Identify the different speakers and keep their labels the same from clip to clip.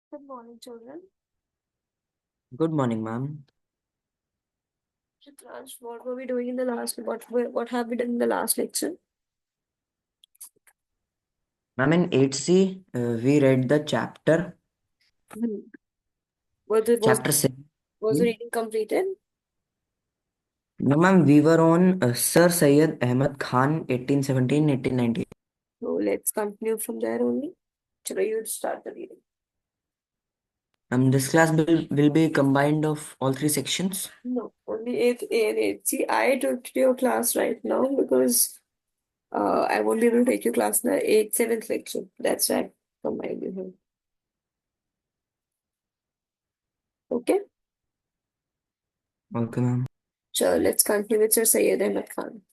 Speaker 1: Good morning, children.
Speaker 2: Good morning, ma'am.
Speaker 1: Chitraj, what were we doing in the last? What have we done in the last lecture?
Speaker 2: Ma'am, in 8C, we read the
Speaker 1: Hmm. Was it was
Speaker 2: chapter 7.
Speaker 1: was the reading completed?
Speaker 2: No, ma'am, we were on Sir Syed Ahmad Khan, 1817, 1890.
Speaker 1: So let's continue from there only. Chalo, you start the reading.
Speaker 2: This class will be combined of all three sections.
Speaker 1: No, only 8A and 8C. I took your class right now because I won't be able to take your class in the 8th, 7th lecture. That's right. Combined with him. Okay?
Speaker 2: Okay, ma'am.
Speaker 1: So let's continue with Sir Syed Ahmad Khan.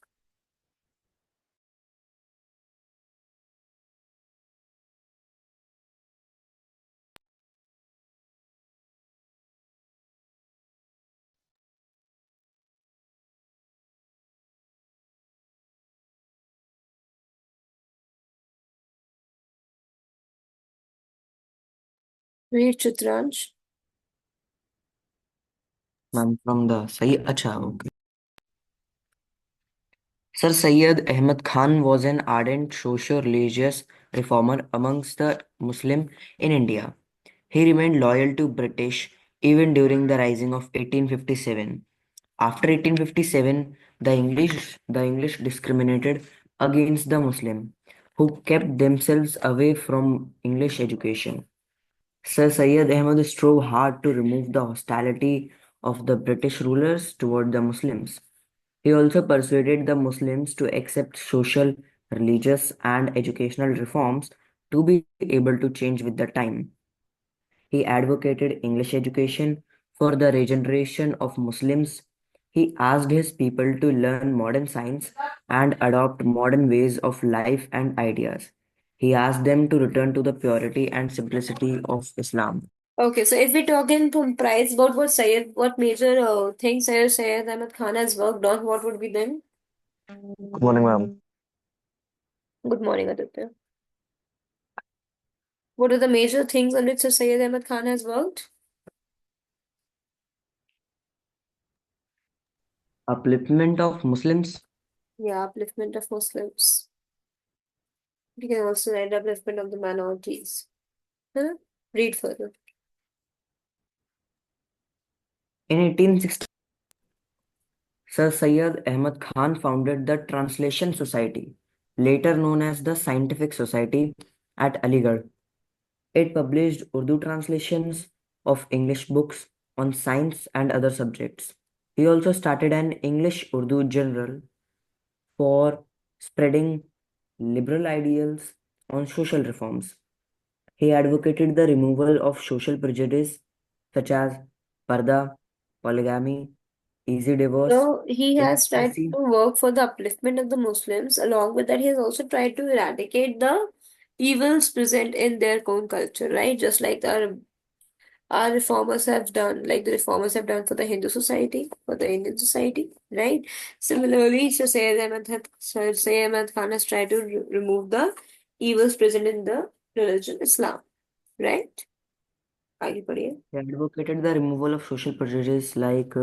Speaker 1: Read Chitraj.
Speaker 2: Ma'am, from the Sayyid. Acha, okay. Sir Syed Ahmad Khan was an ardent socio-religious reformer amongst the Muslim in India. He remained loyal to British even during the rising of 1857. After 1857, the English discriminated against the Muslim, who kept themselves away from English education. Sir Syed Ahmad strove hard to remove the hostility of the British rulers toward the Muslims. He also persuaded the Muslims to accept social, religious, and educational reforms to be able to change with the time. He advocated English education for the regeneration of Muslims. He asked his people to learn modern science and adopt modern ways of life and ideas. He asked them to return to the purity and simplicity of Islam.
Speaker 1: Okay, so if we talk in comprise about what major things Syed Ahmed Khan has worked on, what would be them?
Speaker 3: Good morning, ma'am.
Speaker 1: Good morning, Aditya. What are the major things on which Sir Syed Ahmed Khan has worked?
Speaker 2: Upliftment of Muslims.
Speaker 1: Yeah, upliftment of Muslims. We can also write upliftment of the minorities. Huh? Read further.
Speaker 2: In 1860, Sir Syed Ahmad Khan founded the Translation Society, later known as the Scientific Society, at Aligarh. It published Urdu translations of English books on science and other subjects. He also started an English Urdu journal for spreading liberal ideals on social reforms. He advocated the removal of social prejudice such as parda, polygamy, easy divorce,
Speaker 1: So he has tried
Speaker 2: illiteracy.
Speaker 1: to work for the upliftment of the Muslims. Along with that, he has also tried to eradicate the evils present in their own culture, right? Just like our reformers have done, like the reformers have done for the Hindu society, for the Indian society, right? Similarly, Sir Syed Ahmad Khan has tried to remove the evils present in the religion Islam, right? आगे पढ़िए.
Speaker 2: He advocated the removal of social prejudice like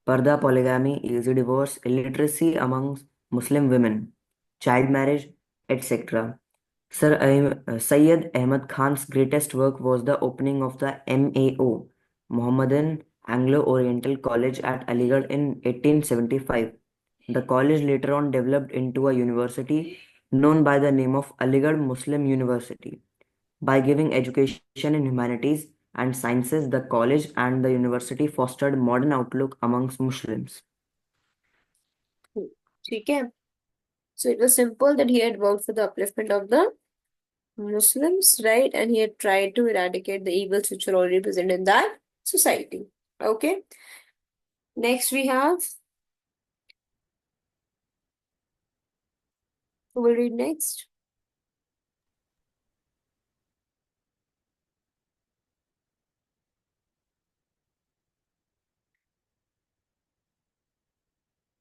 Speaker 2: parda, polygamy, easy divorce, illiteracy among Muslim women, child marriage, etc. Syed Ahmad Khan's greatest work was the opening of the MAO, Mohammedan Anglo-Oriental College at Aligarh in 1875. The college later on developed into a university known by the name of Aligarh Muslim University. By giving education in humanities and sciences, the college and the university fostered modern outlook amongst Muslims.
Speaker 1: ठीक है. So it was simple that he had worked for the upliftment of the Muslims, right? And he had tried to eradicate the evils which were already present in that society. Okay. Next we have, who will read next?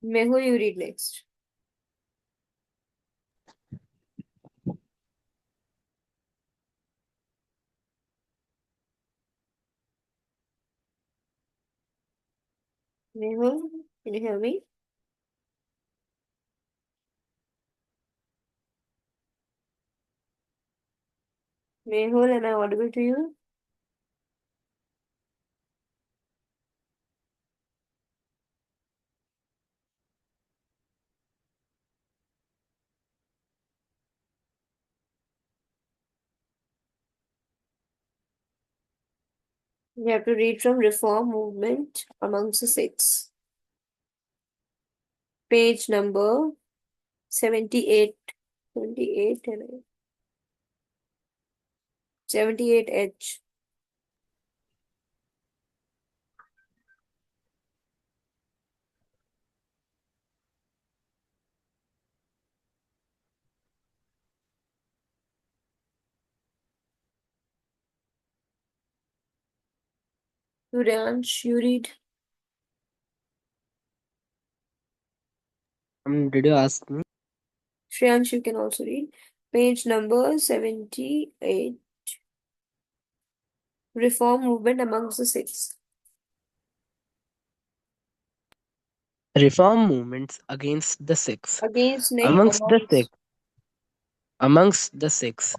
Speaker 1: Mehu, you read next. Mehul, can you hear me? Mehul, am I audible to you? You have to read from Reform Movement amongst the Six. Page number 78. 78 and 78H. Suryansh, you read.
Speaker 4: Did you ask me?
Speaker 1: Shreyansh, you can also read. Page number 78. Reform Movement amongst the Six.
Speaker 4: Reform movements against the six.
Speaker 1: Against nahi,
Speaker 4: Amongst the six,
Speaker 1: amongst.
Speaker 4: amongst the six,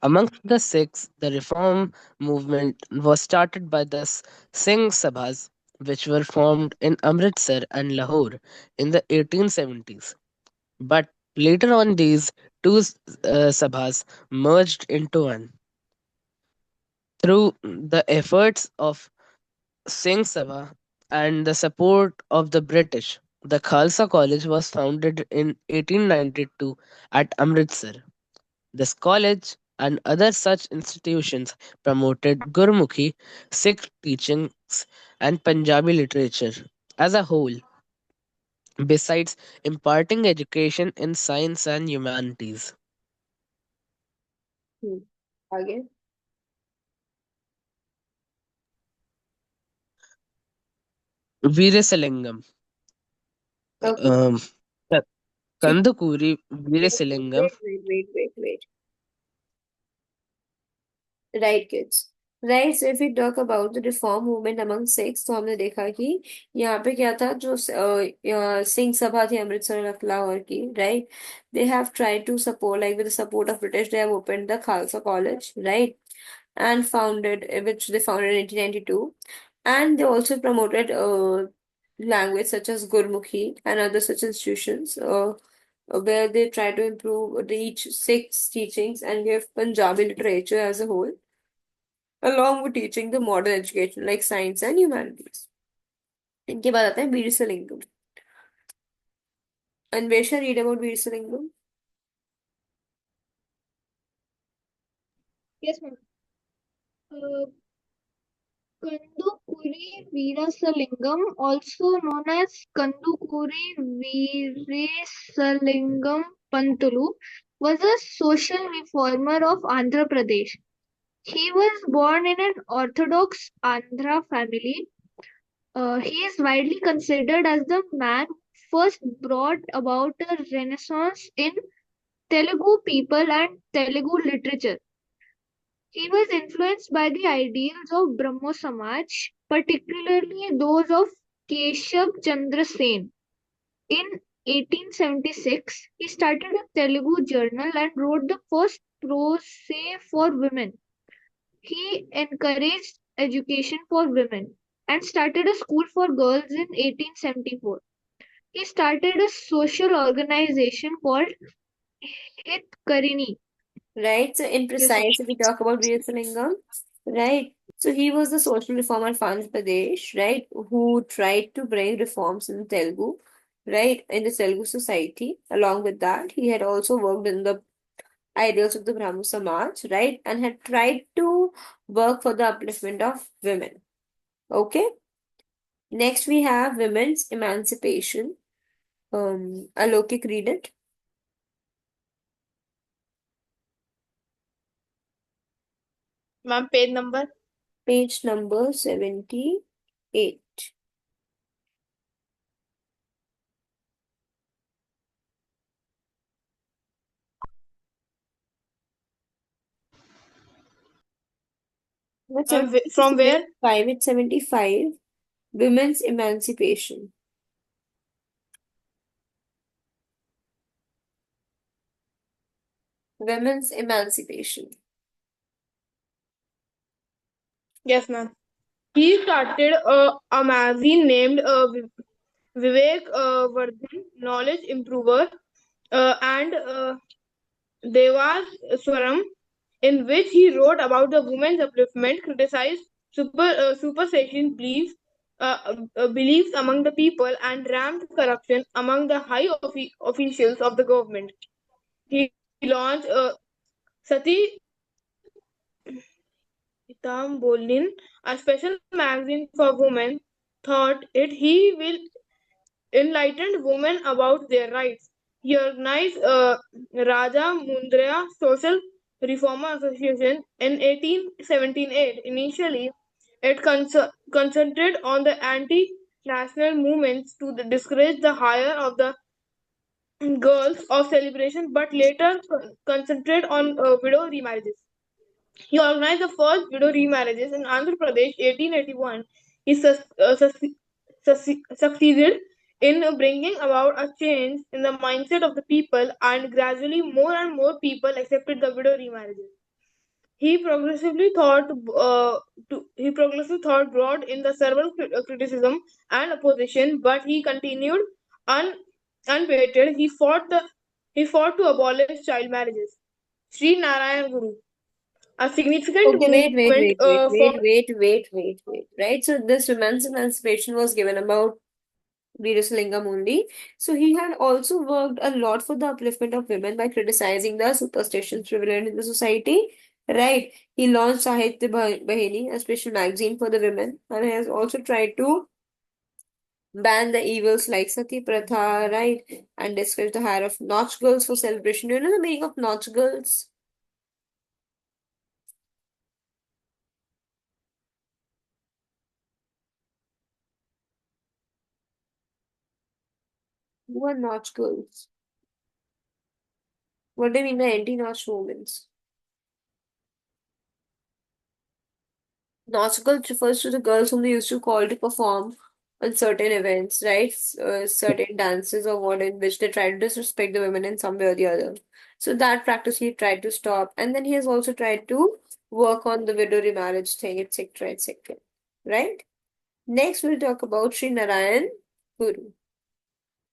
Speaker 4: amongst the six, the reform movement was started by the Singh Sabhas, which were formed in Amritsar and Lahore in the 1870s. But later on, these two Sabhas merged into one through the efforts of Singh Sabha and the support of the British. The Khalsa College was founded in 1892 at Amritsar. This college and other such institutions promoted Gurmukhi, Sikh teachings, and Punjabi literature as a whole, besides imparting education in science and humanities.
Speaker 1: Hmm. आगे.
Speaker 4: Veerasalingam,
Speaker 1: Okay.
Speaker 4: um, Ka-
Speaker 1: See,
Speaker 4: Kandukuri
Speaker 1: wait,
Speaker 4: Veerasalingam.
Speaker 1: wait. Right kids. Right, so if we talk about the reform movement among Sikhs, तो हमने देखा कि यहाँ पे क्या था, जो सिंह सभा थी अमृतसर लाहौर की, right. They have tried to support, like with the support of British, they have opened the Khalsa college, right, and founded, which they founded in 1892, and they also promoted language such as Gurmukhi and other such institutions, where they try to improve each six teachings and give Punjabi literature as a whole, along with teaching the modern education like science and humanities. इनके बाद आता है Veeresalingam. Anvesha, read about Veeresalingam.
Speaker 5: Yes, ma'am. Uh, Kandukuri Veerasalingam, also known as Kandukuri Veerasalingam Pantulu, was a social reformer of Andhra Pradesh. He was born in an Orthodox Andhra family. He is widely considered as the man who first brought about a renaissance in Telugu people and Telugu literature. He was influenced by the ideals of Brahmo Samaj, particularly those of Keshav Chandra Sen. In 1876, he started a Telugu journal and wrote the first prose for women. He encouraged education for women and started a school for girls in 1874. He started a social organization called Hitkarini.
Speaker 1: Right? So, in
Speaker 5: Yes, ma'am.
Speaker 1: precise, if we talk about Veerasalingam, right? So, he was the social reformer of Andhra Pradesh, right? Who tried to bring reforms in Telugu, right? In the Telugu society. Along with that, he had also worked in the ideals of the Brahmo Samaj, right? And had tried to work for the upliftment of women. Okay? Next, we have women's emancipation. Alokik, read it.
Speaker 6: Ma'am, page number.
Speaker 1: Page number 78. It's
Speaker 6: Ma'am,
Speaker 1: 76,
Speaker 6: from where?
Speaker 1: 75. It's 75. Women's emancipation. Women's emancipation.
Speaker 6: Yes, ma'am. He started a magazine named Vivek Vardhan, Knowledge Improver, and Devas Swaram, in which he wrote about the women's upliftment, criticized superstition beliefs among the people, and ramped corruption among the high officials of the government. He launched Sati Hitam Bolin, a special magazine for women, thought it he will enlighten women about their rights. He organized Raja Mundra Social Reformer Association in 1878. Initially, it concentrated on the anti-national movements to discourage the hire of the girls of celebration, but later concentrated on widow remarriages. He organized the first widow remarriages in Andhra Pradesh 1881. He succeeded in bringing about a change in the mindset of the people, and gradually more and more people accepted the widow remarriages. He progressively thought he progressively thought broad in the several criticism and opposition, but he continued un, unabated. He fought to abolish child marriages. Sri Narayan Guru, a significant
Speaker 1: Okay,
Speaker 6: movement for
Speaker 1: right? So this women's emancipation was given about Veerasalingam only. So he had also worked a lot for the upliftment of women by criticizing the superstitions prevalent in the society. Right. He launched Bahini, a special magazine for the women, and he has also tried to ban the evils like Sati Pratha, right? And discourage the hire of nautch girls for celebration. You know the meaning of nautch girls? Who are nautch girls? What do you mean by anti-nautch movements? Nautch girls refers to the girls whom they used to call to perform on certain events, right? Certain dances or what in which they try to disrespect the women in some way or the other. So that practice he tried to stop, and then he has also tried to work on the widow remarriage thing, etc., etc. Right? Next, we'll talk about Sri Narayan Guru.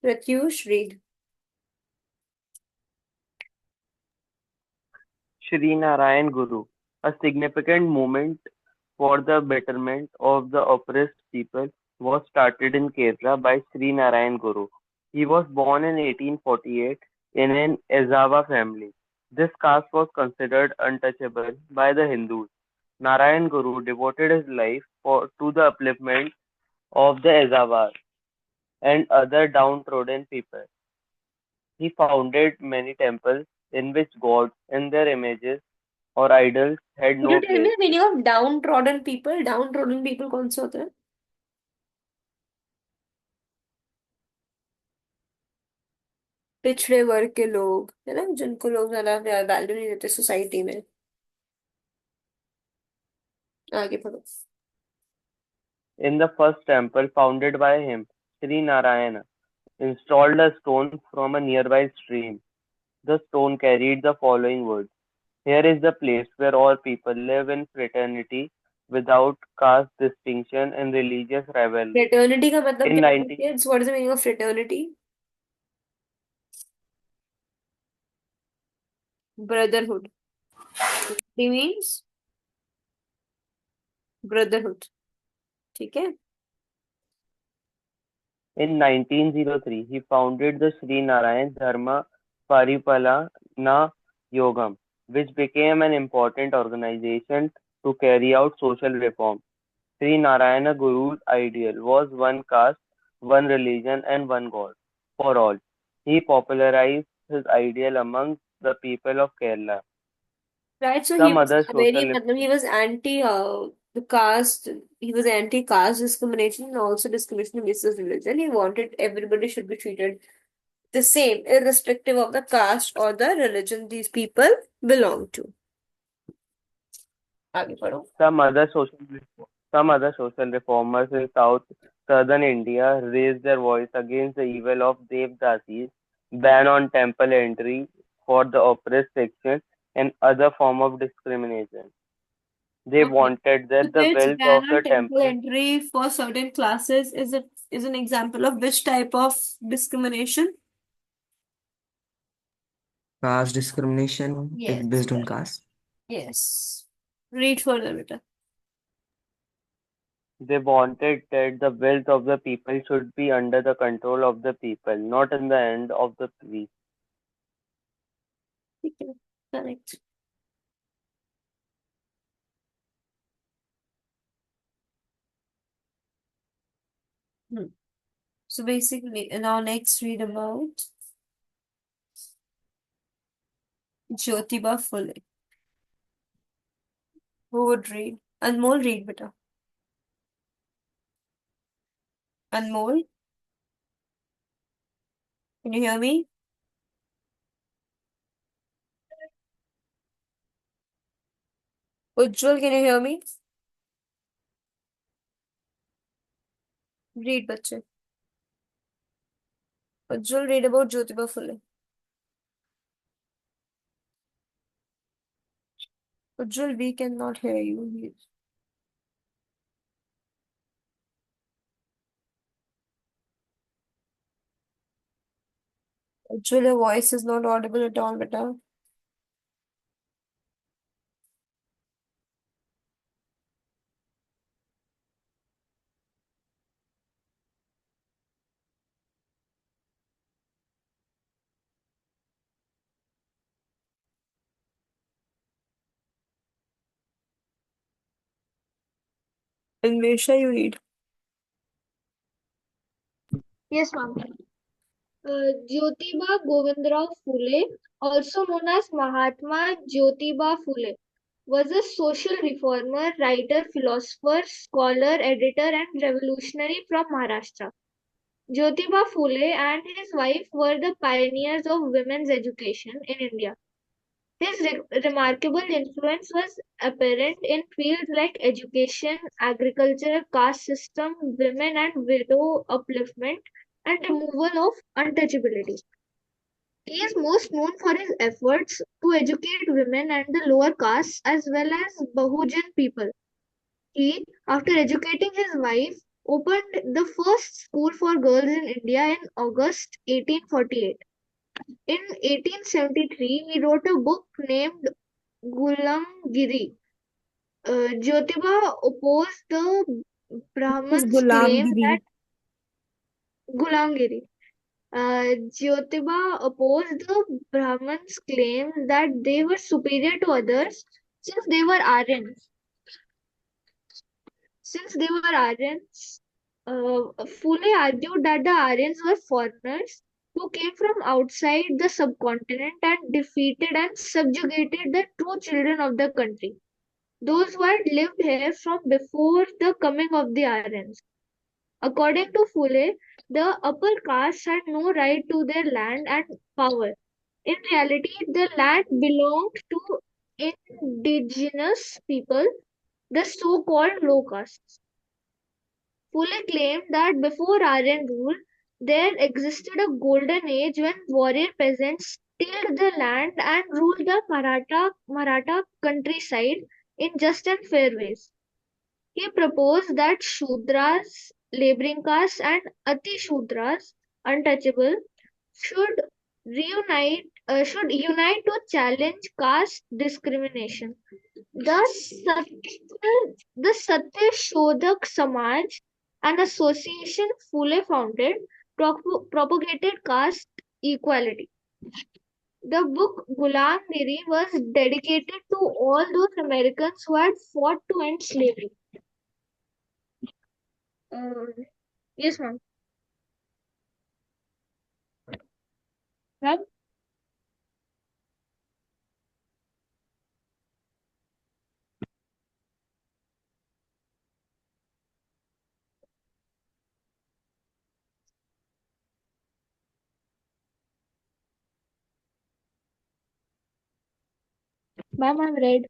Speaker 1: Pratyush, read.
Speaker 2: Shri Narayan Guru, a significant movement for the betterment of the oppressed people, was started in Kerala by Sri Narayan Guru. He was born in 1848 in an Ezhava family. This caste was considered untouchable by the Hindus. Narayan Guru devoted his life to the upliftment of the Ezhavas and other downtrodden people. He founded many temples in which gods and their images or idols had
Speaker 1: Could you
Speaker 2: no
Speaker 1: tell me
Speaker 2: place.
Speaker 1: the meaning of downtrodden people? Downtrodden people कौन से होते हैं? पिछड़े वर्ग के लोग है ना जिनको लोग ज्यादा वैल्यू नहीं देते सोसाइटी में. आगे पढ़ो.
Speaker 2: In the first temple founded by him, Sri Narayana installed a stone from a nearby stream. The stone carried the following words: "Here is the place where all people live in fraternity without caste distinction and religious rivalry."
Speaker 1: Fraternity का मतलब
Speaker 2: In
Speaker 1: क्या होता है
Speaker 2: 19
Speaker 1: kids? What is the meaning of fraternity? Brotherhood. It means brotherhood. ठीक है.
Speaker 2: in 1903, he founded the Sri Narayan Dharma Paripalana Yogam, which became an important organization to carry out social reform. Sri Narayana Guru's ideal was one caste, one religion, and one God for all. He popularized his ideal among the people of Kerala.
Speaker 1: Right, so he
Speaker 2: Some
Speaker 1: was
Speaker 2: other
Speaker 1: very,
Speaker 2: social
Speaker 1: मतलब he was anti the caste, he was anti caste discrimination and also discrimination based on religion. He wanted everybody should be treated the same, irrespective of the caste or the religion these people belong to. आगे पढ़ो.
Speaker 2: some other social
Speaker 7: Some other social reformers in southern India raised their voice against the evil of Devdasis, ban on temple entry for the oppressed section, and other form of discrimination. They
Speaker 1: Okay.
Speaker 7: wanted
Speaker 1: So
Speaker 7: that the
Speaker 1: this
Speaker 7: wealth
Speaker 1: ban
Speaker 7: of the
Speaker 1: on temple
Speaker 7: temple.
Speaker 1: entry for certain classes is an example of which type of discrimination?
Speaker 2: Caste discrimination is
Speaker 1: Yes,
Speaker 2: based on
Speaker 1: correct.
Speaker 2: caste.
Speaker 1: Yes. Read further, beta.
Speaker 7: They wanted that the wealth of the people should be under the control of the people, not in the hand of the priest.
Speaker 1: Okay, correct. Hmm. So basically, now next read about Jyotiba Phule. Who would read? Anmol, read, beta. Anmol, can you hear me? Ujjwal, can you hear me? Read, बच्चे. Ujjwal, read about Jyotiba Phule. Ujjwal, we cannot hear you. Ujjwal, your voice is not audible at all, beta. Anvesha, you read.
Speaker 5: Yes, ma'am. Jyotiba Govindrao Phule, also known as Mahatma Jyotiba Phule, was a social reformer, writer, philosopher, scholar, editor, and revolutionary from Maharashtra. Jyotiba Phule and his wife were the pioneers of women's education in India. His remarkable influence was apparent in fields like education, agriculture, caste system, women and widow upliftment, and removal of untouchability. He is most known for his efforts to educate women and the lower castes as well as Bahujan people. He, after educating his wife, opened the first school for girls in India in August 1848. In 1873, he wrote a book named Gulamgiri. Jyotiba opposed the
Speaker 1: This is
Speaker 5: Brahmins' claim that
Speaker 1: Gulamgiri.
Speaker 5: Gulamgiri. Jyotiba opposed the Brahmins' claim that they were superior to others since they were Aryans. Since they were Aryans, Phule argued that the Aryans were foreigners who came from outside the subcontinent and defeated and subjugated the true children of the country, those who had lived here from before the coming of the Aryans. According to Phule, the upper castes had no right to their land and power. In reality, the land belonged to indigenous people, the so called low castes. Phule claimed that before Aryan rule, there existed a golden age when warrior peasants tilled the land and ruled the Maratha countryside in just and fair ways. He proposed that Shudras, laboring castes, and Ati Shudras, untouchable, should should unite to challenge caste discrimination. The Satya Shodhak Samaj, an association Phule founded, propagated caste equality. The book Gulam Giri was dedicated to all those Americans who had fought to end slavery. Uh, yes, ma'am. Ma'am? Ma'am, I've read.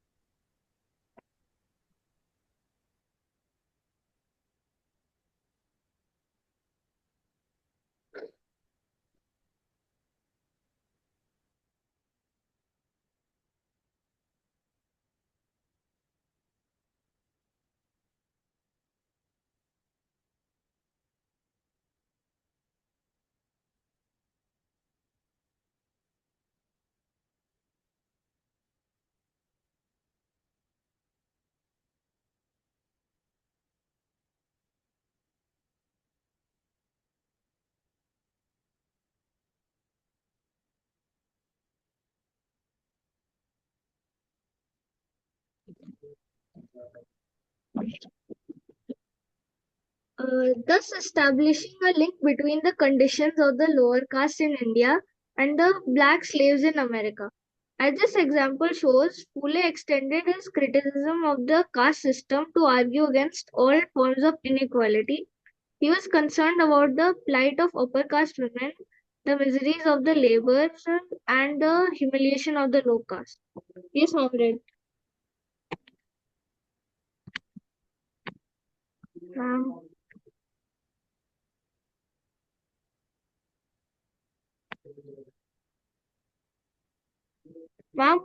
Speaker 5: thus establishing a link between the conditions of the lower caste in India and the black slaves in America. As this example shows, Pule extended his criticism of the caste system to argue against all forms of inequality. He was concerned about the plight of upper caste women, the miseries of the laborers, and the humiliation of the low caste. Yes, Comrade. Ma'am. Ma'am.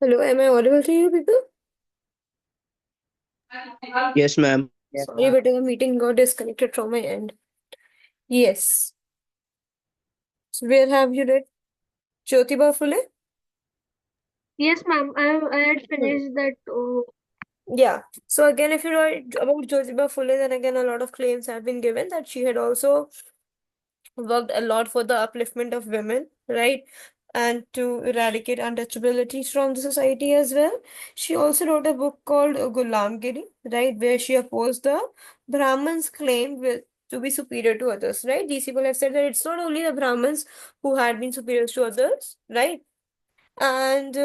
Speaker 1: Hello, am I audible to you people?
Speaker 4: Yes, ma'am.
Speaker 1: Sorry, but the meeting got disconnected from my end. Yes. So where have you read Jyotiba Phule?
Speaker 5: Yes, ma'am. I had
Speaker 1: Hmm.
Speaker 5: finished that.
Speaker 1: Yeah. So again, if you write about Jyotiba Phule, then again a lot of claims have been given that she had also worked a lot for the upliftment of women, right? And to eradicate untouchability from the society as well. She also wrote a book called Ghulamgiri, right? Where she opposed the Brahmins' claim to be superior to others, right? These people have said that it's not only the Brahmins who had been superior to others, right? And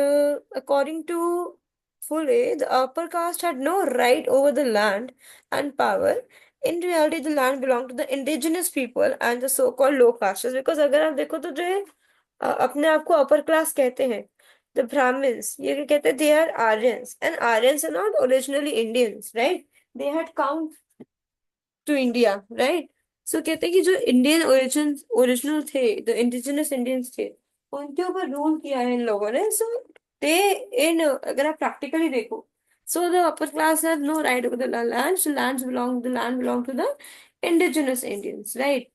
Speaker 1: according to Fulle, the upper caste had no right over the land and power. In reality, the land belonged to the indigenous people and the so-called low castes. Because अगर आप देखो तो जो ये, अपने आप को upper class कहते हैं, the Brahmins, ये क्या कहते हैं, they are Aryans, and Aryans are not originally Indians, right? They had come to India, right? So कहते हैं कि जो इंडियन ओरिजिनल थे, द इंडिजिनस इंडियंस थे, उनके ऊपर रूल किया है इन लोगों ने. सो दे इन अगर आप प्रैक्टिकली देखो, so the upper class has no right over the lands. The land belong to the indigenous Indians, right?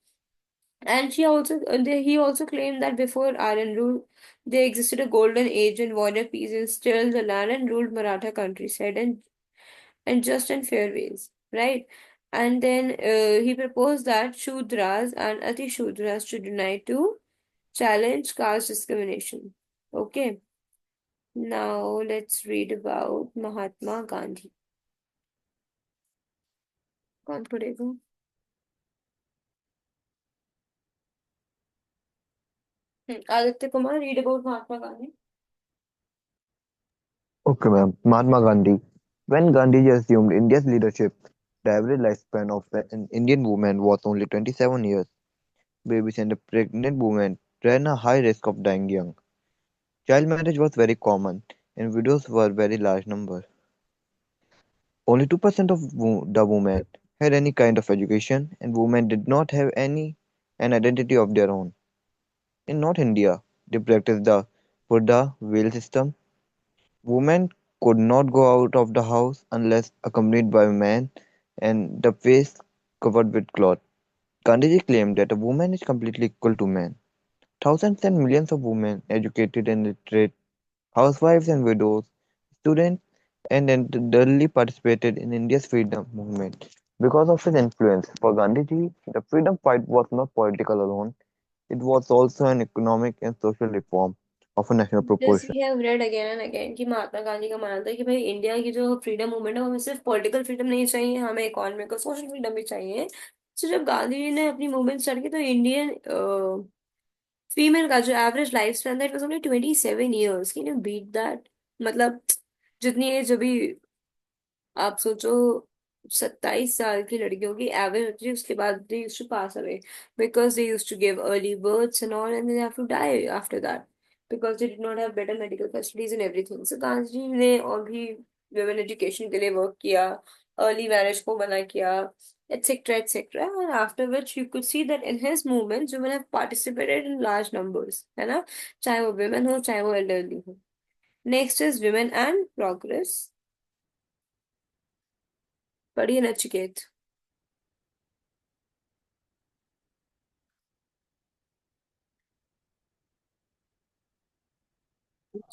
Speaker 1: And he also claimed that before Aryan rule, there existed a golden age when warrior peasants tilled the land and ruled Maratha countryside and just and fair ways, right? And then he proposed that Shudras and Ati Shudras should unite to challenge caste discrimination. Okay, now let's read about Mahatma Gandhi. कौन पढ़ेगा? Aditya Kumar, read about Mahatma Gandhi.
Speaker 3: Okay, ma'am. Mahatma Gandhi. When Gandhiji assumed India's leadership, the average lifespan of an Indian woman was only 27 years. Babies and pregnant women ran a high risk of dying young. Child marriage was very common, and widows were very large number. Only 2% of the women had any kind of education, and women did not have an identity of their own. In North India, they practiced the Purda veil system. Women could not go out of the house unless accompanied by a man and the face covered with cloth. Gandhiji claimed that a woman is completely equal to man. Thousands and millions of women, educated and literate, housewives and widows, students, and elderly participated in India's freedom movement. Because of his influence, for Gandhiji, the freedom fight was not political alone, it was also an economic and social reform of a national
Speaker 1: This
Speaker 3: proportion.
Speaker 1: we have read again and again कि महात्मा गांधी का मानना था कि भाई India की जो freedom movement है, वो हमें सिर्फ पॉलिटिकल फ्रीडम नहीं चाहिए, हमें इकोनॉमिक और सोशल फ्रीडम भी चाहिए. तो जब गांधी जी ने अपनी मूवमेंट स्टार्ट की तो इंडियन फीमेल का जो एवरेज लाइफ स्पैन था, it was only 27 years. Can you beat that? मतलब जितनी एज अभी आप सोचो, 27 साल की लड़कियों की एवरेज होती है, उसके बाद they used to pass away because they used to give early births and all, and they have to die after that because they did not have better medical facilities and everything. So Gandhi ji ने और भी women education के लिए work किया, early marriage को मना किया, etc etc. And after which you could see that in his movements women have participated in large numbers, है ना? चाहे वो women हो चाहे वो elderly हो. Next is women and progress. पढ़िए Nachiket.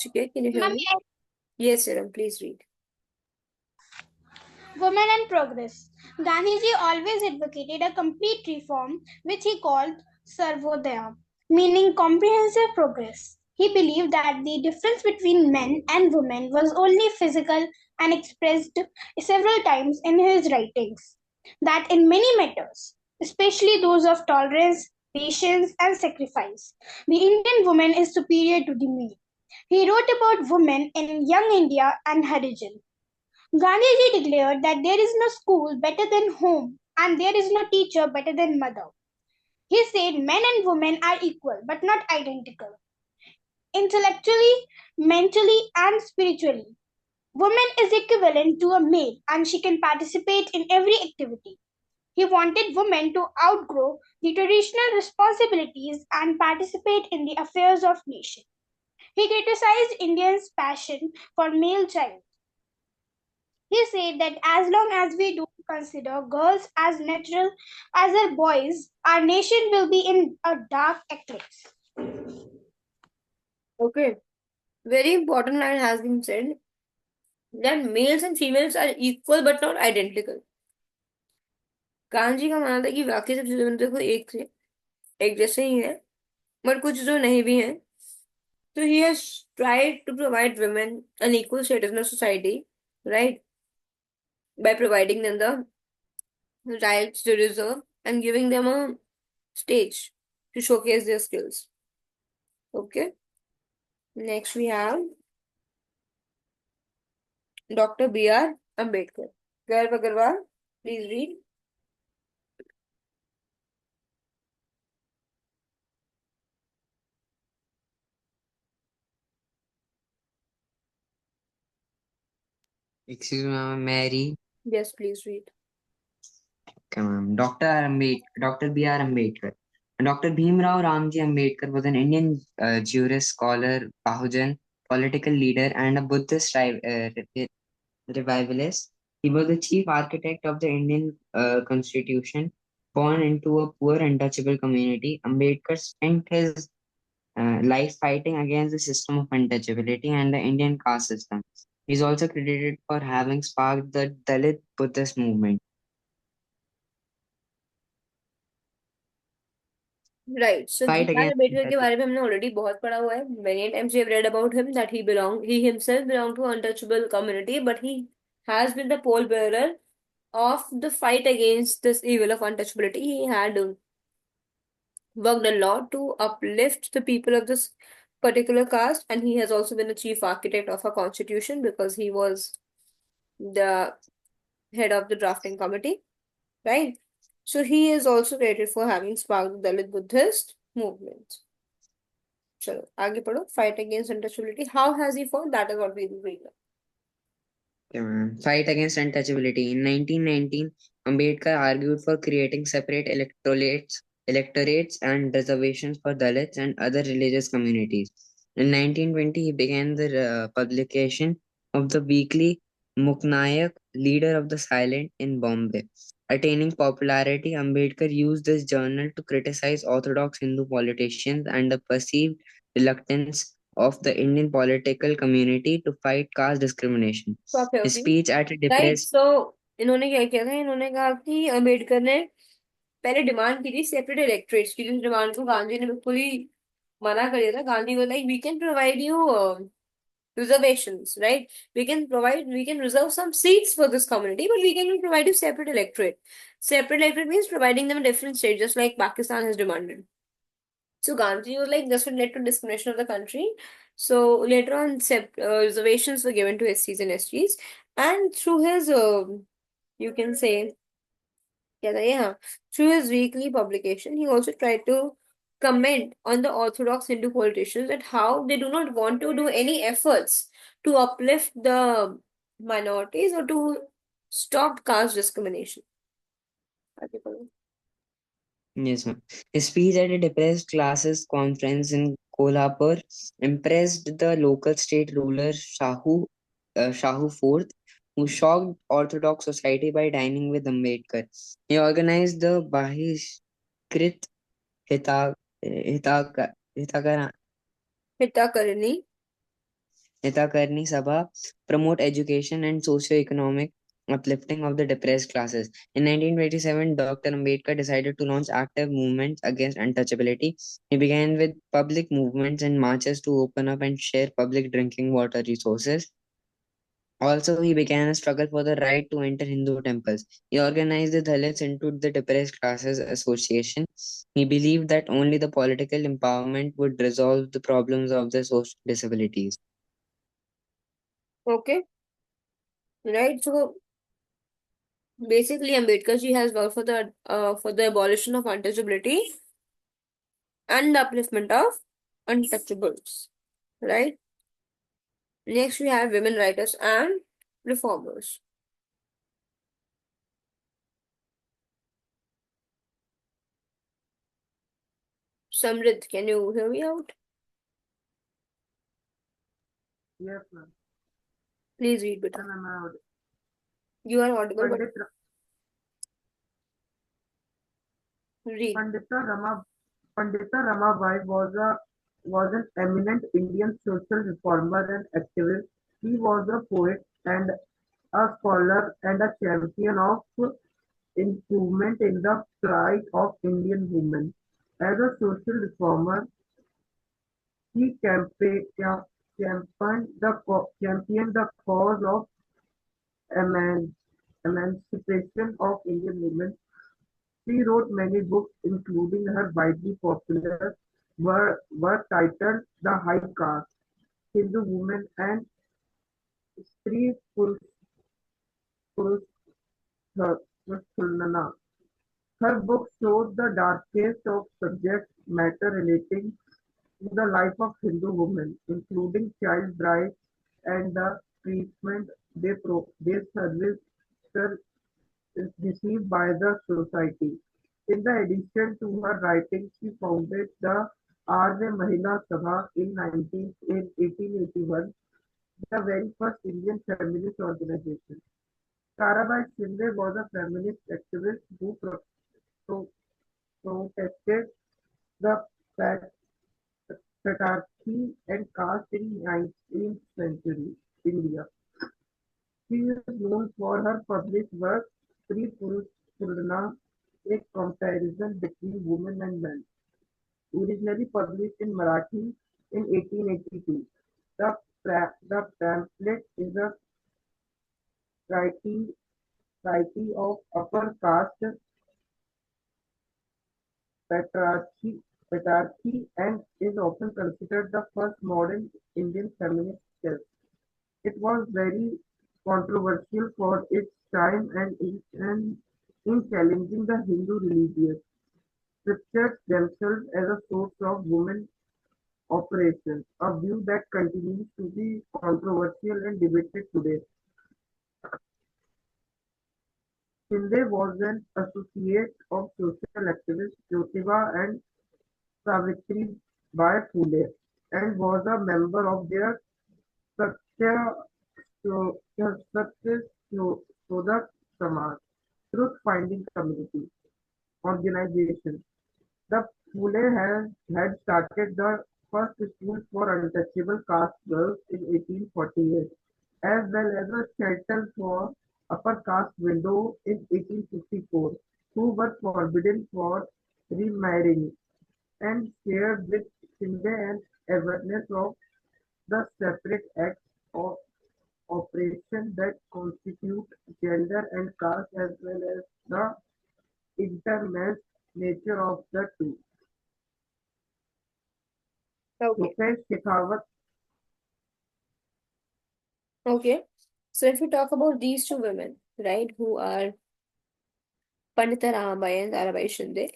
Speaker 1: Chike, can you hear
Speaker 8: Ma'am,
Speaker 1: me? Yes, Saram, please read.
Speaker 8: Women and Progress. Gandhiji always advocated a complete reform, which he called Sarvodaya, meaning comprehensive progress. He believed that the difference between men and women was only physical and expressed several times in his writings. That in many matters, especially those of tolerance, patience, and sacrifice, the Indian woman is superior to the male. He wrote about women in Young India and Harijan. Gandhiji declared that there is no school better than home and there is no teacher better than mother. He said men and women are equal but not identical. Intellectually, mentally, and spiritually, woman is equivalent to a male and she can participate in every activity. He wanted women to outgrow the traditional responsibilities and participate in the affairs of nation. He criticized Indians' passion for male child. He said that as long as we don't consider girls as natural as our boys, our nation will be in a dark eclipse.
Speaker 1: Okay. Very important line has been said that males and females are equal but not identical. Kanji का मानना था कि बाकी सब चीजों में देखो एक थे, एक जैसे ही है, बट कुछ जो नहीं भी है. So he has tried to provide women an equal status in the society, right? By providing them the rights they deserve and giving them a stage to showcase their skills. Okay. Next we have Dr. B.R. Ambedkar. Garv Agarwal, please read.
Speaker 2: Excuse me, ma'am, Mary.
Speaker 1: Yes, please read.
Speaker 2: Come on. Dr. B.R. Ambedkar. Dr. Bhimrao Ramji Ambedkar was an Indian jurist, scholar, Bahujan, political leader, and a Buddhist revivalist. He was the chief architect of the Indian constitution. Born into a poor, untouchable community, Ambedkar spent his life fighting against the system of untouchability and the Indian caste system. He is also credited for having sparked the Dalit Buddhist movement.
Speaker 1: Right. So
Speaker 2: Fight
Speaker 1: B.R.
Speaker 2: against
Speaker 1: Ambedkar के
Speaker 2: untouchability.
Speaker 1: बारे में हमने already बहुत पढ़ा हुआ है. Many times we have read about him that he himself belonged to untouchable community, but he has been the pole bearer of the fight against this evil of untouchability. He had worked a lot to uplift the people of this particular caste, and he has also been the chief architect of our constitution because he was the head of the drafting committee, right? So he is also credited for having sparked the Dalit Buddhist movement. चलो आगे पढ़ो. Fight against untouchability. How has he fought? That is what we will read.
Speaker 2: Fight against untouchability. In 1919, Ambedkar argued for creating separate electorates and reservations for Dalits and other religious communities. In 1920, he began the publication of the weekly Muknayak, Leader of the Silent, in Bombay. Attaining popularity, Ambedkar used this journal to criticize orthodox Hindu politicians and the perceived reluctance of the Indian political community to fight caste discrimination.
Speaker 1: Stop here,
Speaker 2: His
Speaker 1: please.
Speaker 2: speech at a
Speaker 1: Right.
Speaker 2: depressed
Speaker 1: So इन्होंने क्या किया था? इन्होंने कहा कि अम्बेडकर ने पहले demand की थी सेपरेट इलेक्टोरेट्स की, जिस डिमांड को गांधी ने बिल्कुल ही मना कर दिया था. Gandhi was like, we can provide you reservations, right? We can reserve some seats for this community, but we can provide you separate electorate. Separate electorate means providing them a different state, just like Pakistan has demanded. So Gandhi was like, this would lead to discrimination of the country. So later on, reservations were given to SCs and STs, and through his, you can say, क्या था ये, हाँ, through his weekly publication, he also tried to comment on the orthodox Hindu politicians and how they do not want to do any efforts to uplift the minorities or to stop caste discrimination. आगे बढ़ो.
Speaker 2: Yes, ma'am. His speech at a depressed classes conference in Kolhapur impressed the local state ruler Shahu IV, who shocked Orthodox society by dining with Ambedkar. He organized the Bahishkrit Hita, Hitaka, Hitakara,
Speaker 1: हिताकरणी.
Speaker 2: Hitakarni Sabha promote education and socio-economic uplifting of the depressed classes. In 1927, Dr. Ambedkar decided to launch active movements against untouchability. He began with public movements and marches to open up and share public drinking water resources. Also, he began a struggle for the right to enter Hindu temples. He organized the Dalits into the Depressed Classes Association. He believed that only the political empowerment would resolve the problems of the social disabilities.
Speaker 1: Okay, right. So basically, Ambedkar ji has worked for the abolition of untouchability and the upliftment of untouchables. Right. Next, we have women writers and reformers. Samrit, can you hear me out?
Speaker 9: Yes, ma'am.
Speaker 1: Please read,
Speaker 9: Yes,
Speaker 1: beta.
Speaker 9: ma'am, I would.
Speaker 1: You are audible, but
Speaker 9: Pandit,
Speaker 1: read.
Speaker 9: Pandita Rama, Pandita Ramabai was an eminent Indian social reformer and activist. He was a poet and a scholar and a champion of improvement in the plight of Indian women. As a social reformer, he championed the cause of eman- emancipation of Indian women. She wrote many books, including her widely popular work titled "The High Caste: Hindu Women and Stree Purusharthulana". Her book shows the darkest of subject matter relating to the life of Hindu women, including child brides and the treatment they service is received by the society. In the addition to her writings, she founded the Arya Mahila Sabha in 1881, the very first Indian feminist organization. Tarabai Shinde was a feminist activist who pro- protested the pat- patriarchy and caste in 19th century India. She is known for her published work "Stree Purush Tulna", a comparison between women and men, originally published in Marathi in 1882. The pamphlet is a critique of upper caste patriarchy and is often considered the first modern Indian feminist text. It was very controversial for its time and in challenging the Hindu religious scriptures themselves as a source of women oppression, a view that continues to be controversial and debated today. Shinde was an associate of social activists Jyotiba and Savitribai Phule and was a member of their Satya Satya Shodak Samaj truth-finding community organization. The Phule had started the first school for untouchable caste girls in 1848, as well as a shelter for upper caste widows in 1854, who were forbidden for remarrying, and shared with Shinde an awareness of the separate acts of oppression that constitute gender and caste, as well as the intermeshed nature of the two.
Speaker 1: Okay.
Speaker 9: Mukesh Shekhawat.
Speaker 1: Okay. So if we talk about these two women, right, who are Pandita Ramabai and Tarabai Shinde,